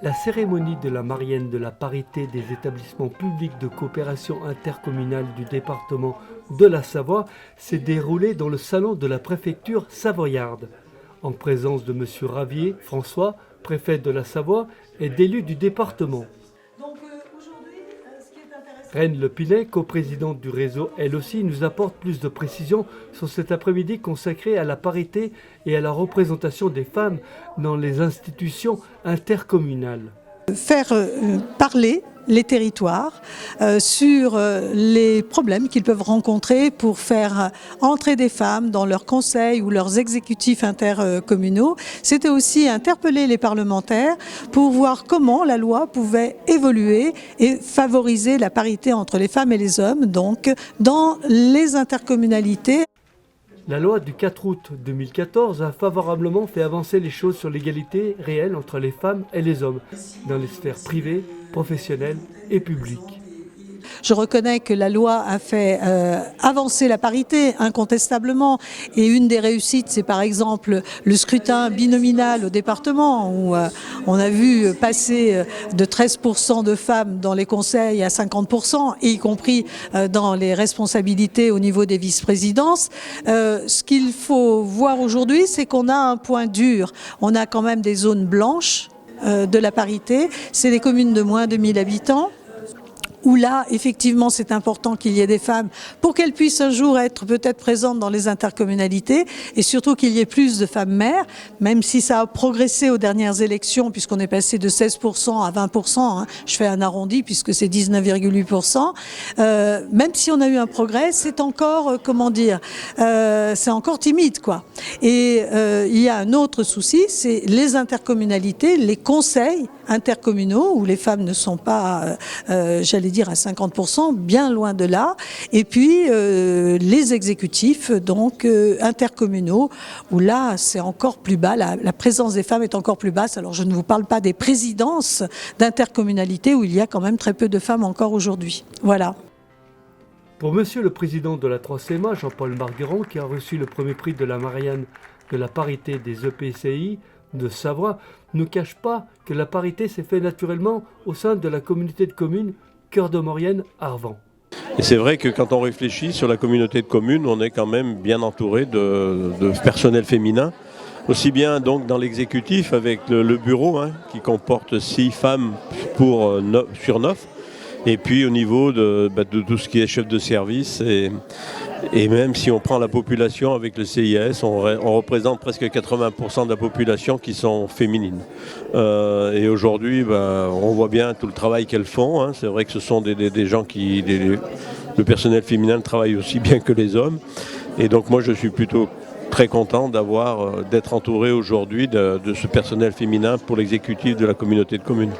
La cérémonie de la Marienne de la parité des établissements publics de coopération intercommunale du département de la Savoie s'est déroulée dans le salon de la préfecture savoyarde, en présence de M. Ravier François, préfet de la Savoie, et d'élus du département. Reine Le Pinet, coprésidente du réseau, elle aussi nous apporte plus de précisions sur cet après-midi consacré à la parité et à la représentation des femmes dans les institutions intercommunales. Faire parler les territoires sur les problèmes qu'ils peuvent rencontrer pour faire entrer des femmes dans leurs conseils ou leurs exécutifs intercommunaux. C'était aussi interpeller les parlementaires pour voir comment la loi pouvait évoluer et favoriser la parité entre les femmes et les hommes, donc dans les intercommunalités. La loi du 4 août 2014 a favorablement fait avancer les choses sur l'égalité réelle entre les femmes et les hommes, dans les sphères privées, professionnelles et publiques. Je reconnais que la loi a fait avancer la parité incontestablement, et une des réussites, c'est par exemple le scrutin binominal au département où on a vu passer de 13% de femmes dans les conseils à 50%, y compris dans les responsabilités au niveau des vice-présidences. Ce qu'il faut voir aujourd'hui, c'est qu'on a un point dur. On a quand même des zones blanches de la parité, c'est les communes de moins de 1000 habitants. Où là, effectivement, c'est important qu'il y ait des femmes pour qu'elles puissent un jour être peut-être présentes dans les intercommunalités, et surtout qu'il y ait plus de femmes maires, même si ça a progressé aux dernières élections, puisqu'on est passé de 16% à 20%, hein, je fais un arrondi puisque c'est 19,8%, même si on a eu un progrès, c'est encore, c'est encore timide, quoi. Et il y a un autre souci, c'est les intercommunalités, les conseils intercommunaux, où les femmes ne sont pas, j'allais dire à 50%, bien loin de là, et puis les exécutifs donc intercommunaux, où là c'est encore plus bas, la présence des femmes est encore plus basse. Alors je ne vous parle pas des présidences d'intercommunalité où il y a quand même très peu de femmes encore aujourd'hui. Voilà. Pour Monsieur le Président de la 3CMA, Jean-Paul Margueron, qui a reçu le premier prix de la Marianne de la parité des EPCI de Savoie, ne cache pas que la parité s'est faite naturellement au sein de la communauté de communes Cœur de Maurienne-Arvent. Et c'est vrai que quand on réfléchit sur la communauté de communes, on est quand même bien entouré de personnel féminin, aussi bien donc dans l'exécutif avec le bureau qui comporte 6 femmes sur 9, et puis au niveau de tout ce qui est chef de service, et même si on prend la population avec le CIS, on représente presque 80% de la population qui sont féminines. Et aujourd'hui, on voit bien tout le travail qu'elles font. C'est vrai que ce sont des gens le personnel féminin travaille aussi bien que les hommes. Et donc moi je suis plutôt très content d'être entouré aujourd'hui de ce personnel féminin pour l'exécutif de la communauté de communes.